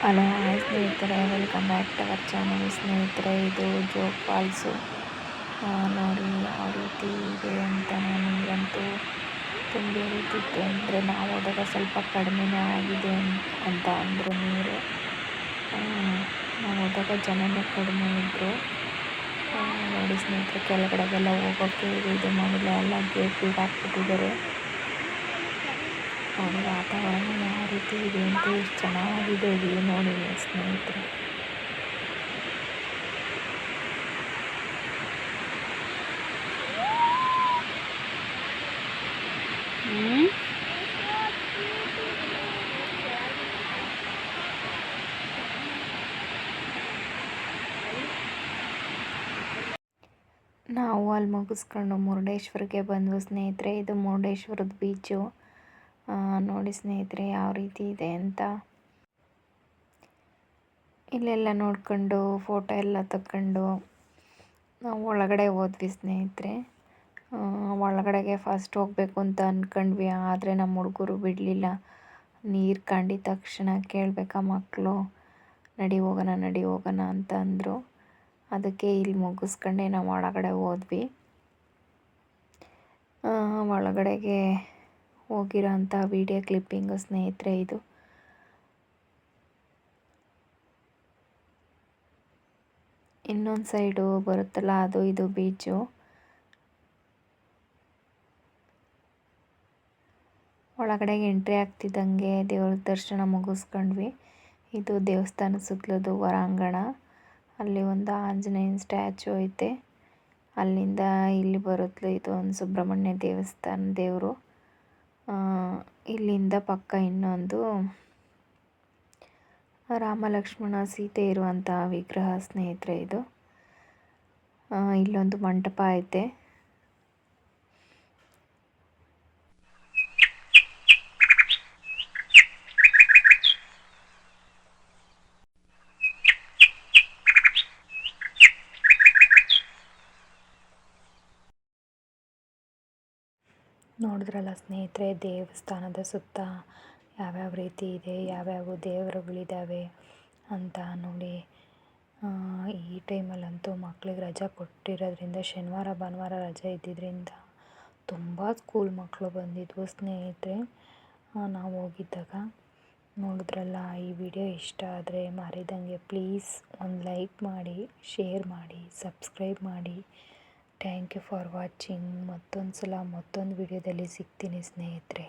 Hello hi ಸ್ನೇಹಿತರೆ, welcome back to our channel. ಸ್ನೇಹಿತರೆ, ಇದು ಜೋಗ್ ಫಾಲ್ಸು. ನೋಡಿ ಯಾವ ರೀತಿ ಇದೆ ಅಂತ. ನೀರಂತೂ ತುಂಬಿ ಹರಿತಿತ್ತು. ಅಂದರೆ ನಾವು ಹೋದಾಗ ಸ್ವಲ್ಪ ಕಡಿಮೆನೇ ಆಗಿದೆ ಅಂತ ಅಂದರು ನೀರು. ನಾವು ಹೋದಾಗ ಜನನೇ ಕಡಿಮೆ ಇದ್ದರು. ನೋಡಿ ಸ್ನೇಹಿತರೆ, ಕೆಳಗಡೆಗೆಲ್ಲ ಹೋಗೋಕ್ಕೆ ಇದು ಮಾಡಿಲ್ಲ, ಎಲ್ಲ ಗೇಟ್ ಹಾಕ್ಬಿಟ್ಟಿದ್ದಾರೆ. ನೋಡಿ ವಾತಾವರಣ ಯಾವ ರೀತಿ ಇದೆ ಅಂತ, ಎಷ್ಟು ಚೆನ್ನಾಗಿದೆ ವ್ಯೂ ನೋಡಿ ಸ್ನೇಹಿತರೆ. ನಾವು ಅಲ್ಲಿ ಮುಗಿಸ್ಕೊಂಡು ಮುರುಡೇಶ್ವರಕ್ಕೆ ಬಂದ್ವು ಸ್ನೇಹಿತರೆ. ಇದು ಮುರುಡೇಶ್ವರದ ಬೀಚು. ನೋಡಿ ಸ್ನೇಹಿತರೆ ಯಾವ ರೀತಿ ಇದೆ ಅಂತ. ಇಲ್ಲೆಲ್ಲ ನೋಡ್ಕೊಂಡು ಫೋಟೋ ಎಲ್ಲ ತಗೊಂಡು ನಾವು ಒಳಗಡೆ ಹೋದ್ವಿ ಸ್ನೇಹಿತರೆ. ಒಳಗಡೆಗೆ ಫಸ್ಟ್ ಹೋಗಬೇಕು ಅಂತ ಅಂದ್ಕೊಂಡ್ವಿ, ಆದರೆ ನಮ್ಮ ಹುಡುಗರು ಬಿಡಲಿಲ್ಲ. ನೀರು ಕಂಡಿದ ತಕ್ಷಣ ಕೇಳಬೇಕಾ ಮಕ್ಕಳು, ನಡಿ ಹೋಗೋಣ ಅಂತ ಅಂದರು. ಅದಕ್ಕೆ ಇಲ್ಲಿ ಮುಗಿಸ್ಕೊಂಡೆ ನಾವು ಒಳಗಡೆ ಹೋದ್ವಿ. ಒಳಗಡೆಗೆ ಹೋಗಿರೋ ಅಂಥ ವಿಡಿಯೋ ಕ್ಲಿಪ್ಪಿಂಗು ಸ್ನೇಹಿತರೆ ಇದು. ಇನ್ನೊಂದು ಸೈಡು ಬರುತ್ತಲ್ಲ, ಅದು ಇದು ಬೀಚು. ಒಳಗಡೆಗೆ ಎಂಟ್ರಿ ಆಗ್ತಿದ್ದಂಗೆ ದೇವ್ರ ದರ್ಶನ ಮುಗಿಸ್ಕೊಂಡ್ವಿ. ಇದು ದೇವಸ್ಥಾನ ಸುತ್ತಲದು ಹೊರಾಂಗಣ. ಅಲ್ಲಿ ಒಂದು ಆಂಜನೇಯನ ಸ್ಟ್ಯಾಚು ಐತೆ. ಅಲ್ಲಿಂದ ಇಲ್ಲಿ ಬರುತ್ತಲೇ ಇದು ಒಂದು ಸುಬ್ರಹ್ಮಣ್ಯ ದೇವಸ್ಥಾನ ದೇವರು. ಇಲ್ಲಿಂದ ಪಕ್ಕ ಇನ್ನೊಂದು ರಾಮ ಲಕ್ಷ್ಮಣ ಸೀತೆ ಇರುವಂಥ ವಿಗ್ರಹ ಸ್ನೇಹಿತರೆ ಇದು. ಇಲ್ಲೊಂದು ಮಂಟಪ ಐತೆ. ನೋಡಿದ್ರಲ್ಲ ಸ್ನೇಹಿತರೆ, ದೇವಸ್ಥಾನದ ಸುತ್ತ ಯಾವ್ಯಾವ ರೀತಿ ಇದೆ, ಯಾವ್ಯಾವ ದೇವರುಗಳಿದ್ದಾವೆ ಅಂತ ನೋಡಿ. ಈ ಟೈಮಲ್ಲಂತೂ ಮಕ್ಕಳಿಗೆ ರಜೆ ಕೊಟ್ಟಿರೋದ್ರಿಂದ, ಶನಿವಾರ ಭಾನುವಾರ ರಜೆ ಇದ್ದಿದ್ದರಿಂದ ತುಂಬ ಸ್ಕೂಲ್ ಮಕ್ಕಳು ಬಂದಿದ್ವು ಸ್ನೇಹಿತರೆ ನಾವು ಹೋಗಿದ್ದಾಗ. ನೋಡಿದ್ರಲ್ಲ, ಈ ವಿಡಿಯೋ ಇಷ್ಟ ಆದರೆ ಮರಿದಂಗೆ ಪ್ಲೀಸ್ ಒಂದು ಲೈಕ್ ಮಾಡಿ, ಶೇರ್ ಮಾಡಿ, ಸಬ್ಸ್ಕ್ರೈಬ್ ಮಾಡಿ. Thank you for watching. ಮತ್ತೊಂದು ಸಲ ಮತ್ತೊಂದು ವಿಡಿಯೋದಲ್ಲಿ ಸಿಗ್ತೀನಿ ಸ್ನೇಹಿತರೆ.